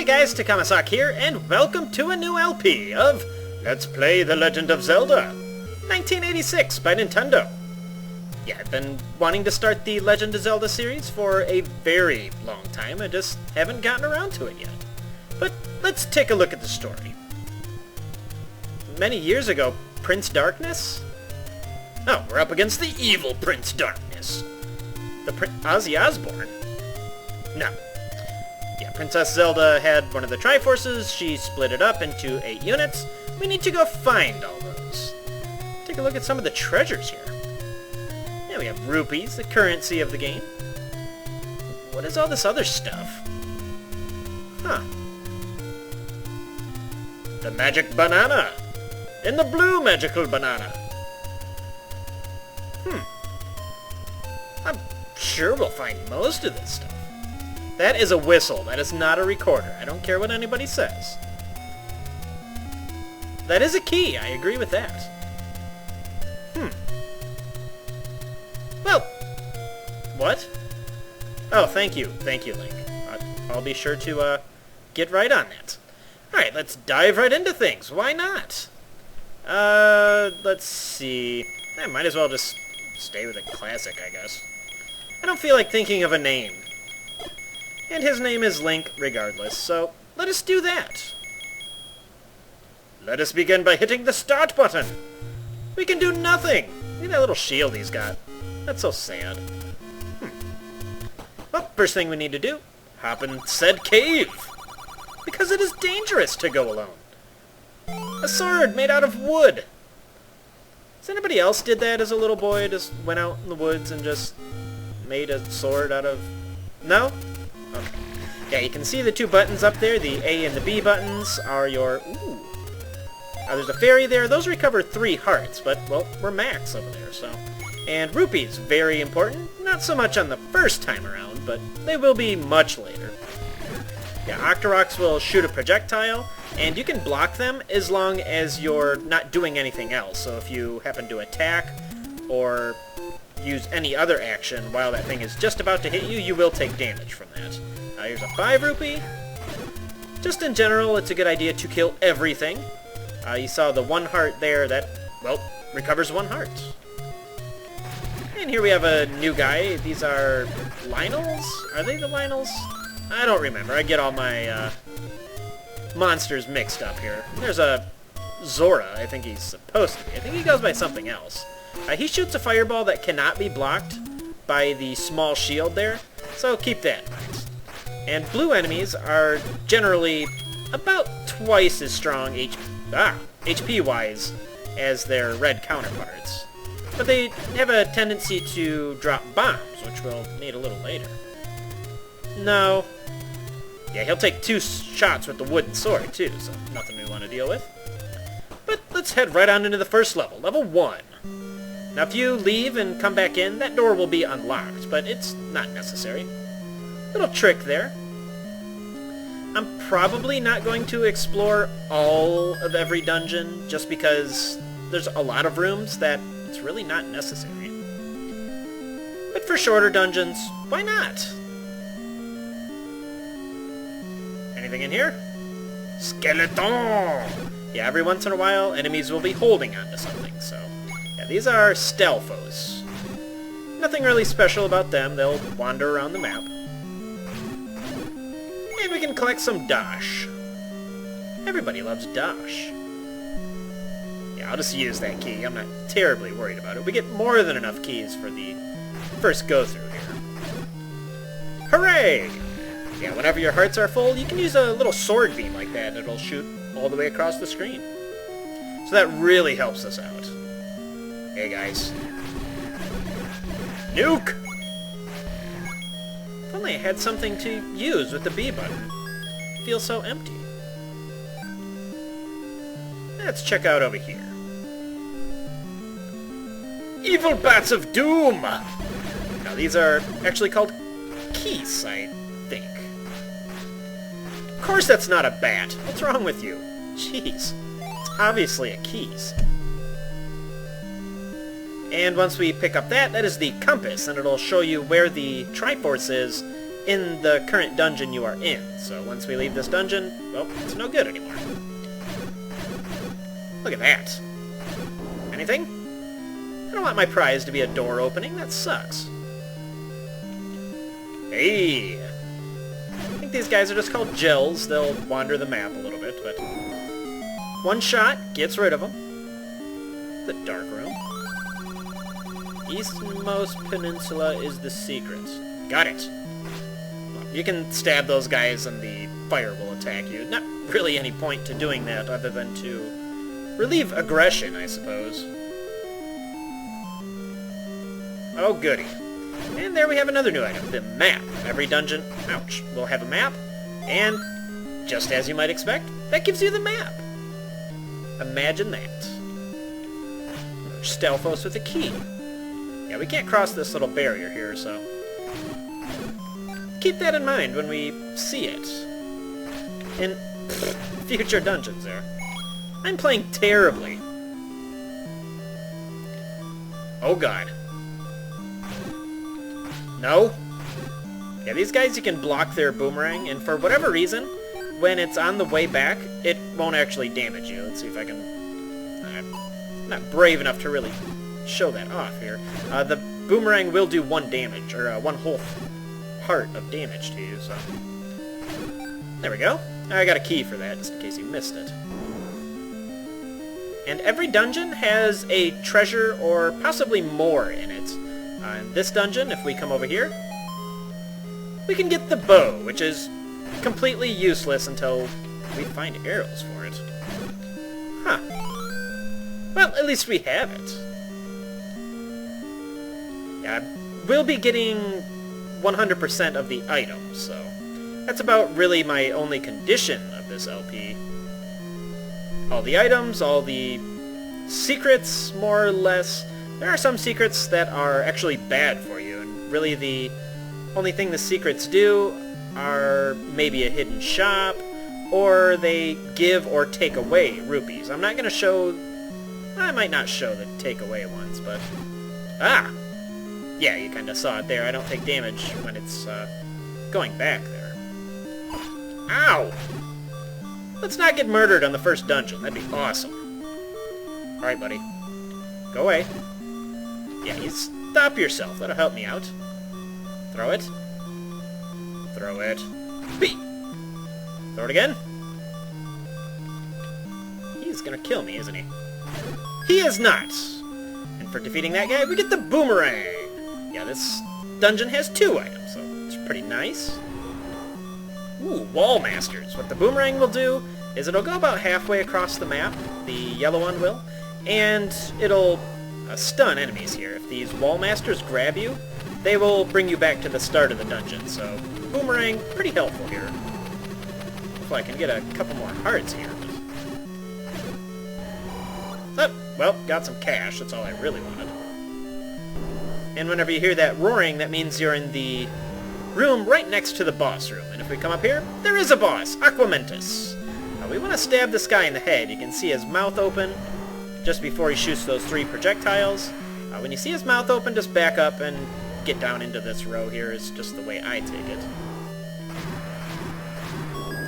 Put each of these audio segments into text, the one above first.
guys, Takamasak here, and welcome to a new LP of Let's Play The Legend of Zelda, 1986 by Nintendo. Yeah, I've been wanting to start the Legend of Zelda series for a very long time, I just haven't gotten around to it yet. But let's take a look at the story. Many years ago, Prince Darkness? Oh, we're up against the evil Prince Darkness. The Ozzy Osbourne? No. Yeah, Princess Zelda had one of the Triforces, she split it up into 8 units. We need to go find all those. Take a look at some of the treasures here. Yeah, we have rupees, the currency of the game. What is all this other stuff? Huh. The magic banana! And the blue magical banana! I'm sure we'll find most of this stuff. That is a whistle. That is not a recorder. I don't care what anybody says. That is a key. I agree with that. Well, what? Oh, thank you. Thank you, Link. I'll be sure to get right on that. Alright, let's dive right into things. Why not? Let's see. I might as well just stay with a classic, I guess. I don't feel like thinking of a name. And his name is Link regardless, so let us do that. Let us begin by hitting the start button. We can do nothing. Look at that little shield he's got. That's so sad. Well, first thing we need to do, hop in said cave. Because it is dangerous to go alone. A sword made out of wood. Does anybody else did that as a little boy? Just went out in the woods and just made a sword out of... No? Okay. Yeah, you can see the two buttons up there. The A and the B buttons are your... Ooh. There's a fairy there. Those recover 3 hearts, but, well, we're max over there, so... And rupees, very important. Not so much on the first time around, but they will be much later. Yeah, Octoroks will shoot a projectile, and you can block them as long as you're not doing anything else. So if you happen to attack or use any other action while that thing is just about to hit you, you will take damage from that. Here's a 5 rupee. Just in general, it's a good idea to kill everything. You saw the 1 heart there that, well, recovers 1 heart. And here we have a new guy. These are Lynels? Are they the Lynels? I don't remember. I get all my monsters mixed up here. There's a Zora, I think he's supposed to be. I think he goes by something else. He shoots a fireball that cannot be blocked by the small shield there, so keep that in mind. And blue enemies are generally about twice as strong HP-wise as their red counterparts. But they have a tendency to drop bombs, which we'll need a little later. No. Yeah, he'll take 2 shots with the wooden sword, too, so nothing we want to deal with. But let's head right on into the first level, level 1. Now, if you leave and come back in, that door will be unlocked, but it's not necessary. Little trick there. I'm probably not going to explore all of every dungeon, just because there's a lot of rooms that it's really not necessary. But for shorter dungeons, why not? Anything in here? Skeleton! Yeah, every once in a while, enemies will be holding onto something, so... Yeah, these are Stelphos. Nothing really special about them, they'll wander around the map. And we can collect some Dash. Everybody loves Dash. Yeah, I'll just use that key, I'm not terribly worried about it. We get more than enough keys for the first go-through here. Hooray! Yeah, whenever your hearts are full, you can use a little sword beam like that, and it'll shoot all the way across the screen. So that really helps us out. Hey, guys. Nuke! If only I had something to use with the B button. It feels so empty. Let's check out over here. Evil Bats of Doom! Now, these are actually called keys, I think. Of course that's not a bat. What's wrong with you? Jeez. It's obviously a keys. And once we pick up that, that is the compass, and it'll show you where the Triforce is in the current dungeon you are in. So once we leave this dungeon, well, it's no good anymore. Look at that. Anything? I don't want my prize to be a door opening. That sucks. Hey! I think these guys are just called gels. They'll wander the map a little bit, but... one shot gets rid of them. The dark room. Eastmost peninsula is the secret. Got it. Well, you can stab those guys and the fire will attack you. Not really any point to doing that other than to relieve aggression, I suppose. Oh, goody. And there we have another new item, the map. Every dungeon, ouch, will have a map, and just as you might expect, that gives you the map. Imagine that. Stelphos with a key. Yeah, we can't cross this little barrier here, so keep that in mind when we see it in future dungeons there. I'm playing terribly. Oh god. No? Yeah, these guys, you can block their boomerang, and for whatever reason, when it's on the way back, it won't actually damage you. Let's see if I can... I'm not brave enough to really show that off here. The boomerang will do 1 damage, or 1 whole heart of damage to you, so... there we go. I got a key for that, just in case you missed it. And every dungeon has a treasure or possibly more in it. In this dungeon, if we come over here, we can get the bow, which is completely useless until we find arrows for it. Huh. Well, at least we have it. Yeah, we'll be getting 100% of the items, so that's about really my only condition of this LP. All the items, all the secrets, more or less. There are some secrets that are actually bad for you, and really the only thing the secrets do are maybe a hidden shop, or they give or take away rupees. I'm not going to show... I might not show the take-away ones, but... ah! Yeah, you kind of saw it there. I don't take damage when it's going back there. Ow! Let's not get murdered on the first dungeon. That'd be awesome. Alright, buddy. Go away. Yeah, you stop yourself. That'll help me out. Throw it. Throw it. Beep! Throw it again. He's gonna kill me, isn't he? He is not! And for defeating that guy, we get the boomerang! Yeah, this dungeon has 2 items, so it's pretty nice. Ooh, wall masters. What the boomerang will do is it'll go about halfway across the map, the yellow one will, and it'll stun enemies here. If these wall masters grab you, they will bring you back to the start of the dungeon, so boomerang, pretty helpful here. Hopefully I can get a couple more hearts here. Oh, well, got some cash, that's all I really wanted. And whenever you hear that roaring, that means you're in the room right next to the boss room. And if we come up here, there is a boss, Aquementus. We want to stab this guy in the head. You can see his mouth open just before he shoots those 3 projectiles. When you see his mouth open, just back up and get down into this row here is just the way I take it.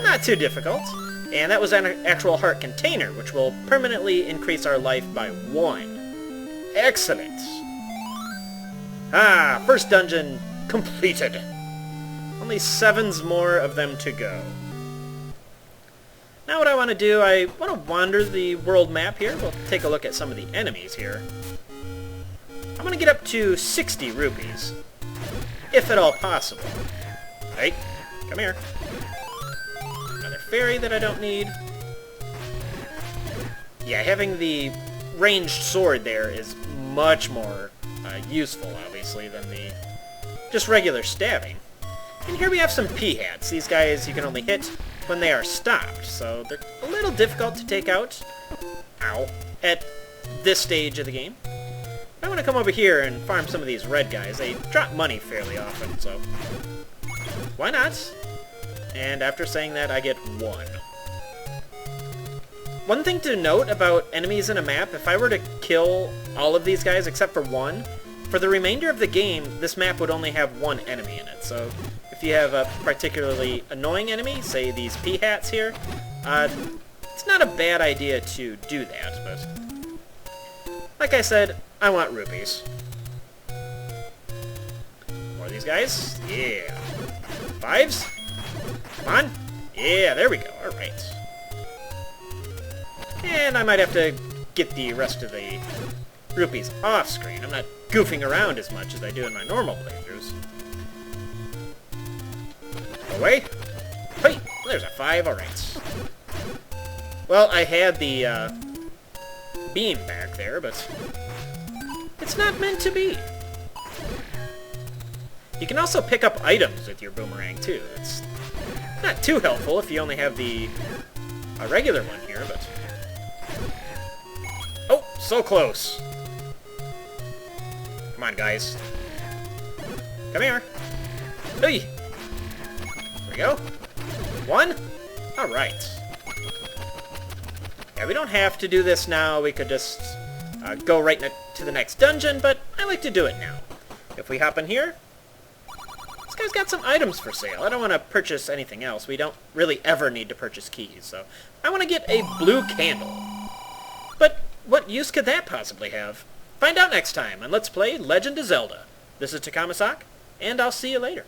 Not too difficult. And that was an actual heart container, which will permanently increase our life by 1. Excellent! Ah, first dungeon completed. Only 7s more of them to go. Now what I want to do, I want to wander the world map here. We'll take a look at some of the enemies here. I'm going to get up to 60 rupees, if at all possible. Hey, come here. Another fairy that I don't need. Yeah, having the ranged sword there is much more useful, obviously, than the just regular stabbing. And here we have some P-hats. These guys you can only hit when they are stopped, so they're a little difficult to take out. Ow. At this stage of the game. I want to come over here and farm some of these red guys. They drop money fairly often, so why not? And after saying that, I get 1. One thing to note about enemies in a map, if I were to kill all of these guys except for 1, for the remainder of the game, this map would only have 1 enemy in it. So if you have a particularly annoying enemy, say these pea-hats here, it's not a bad idea to do that, but like I said, I want rupees. More of these guys. Yeah. 5s? Come on. Yeah, there we go. Alright. And I might have to get the rest of the rupees off screen. I'm not goofing around as much as I do in my normal playthroughs. Away. Hey, there's a 5. Alright. Well, I had the beam back there, but it's not meant to be. You can also pick up items with your boomerang, too. It's not too helpful if you only have the regular one here, but... Oh, so close. Come on, guys. Come here. Hey! There we go. 1? Alright. Yeah, we don't have to do this now. We could just go right to the next dungeon, but I like to do it now. If we hop in here, this guy's got some items for sale. I don't want to purchase anything else. We don't really ever need to purchase keys, so I want to get a blue candle. But what use could that possibly have? Find out next time on Let's Play Legend of Zelda. This is Takamasak, and I'll see you later.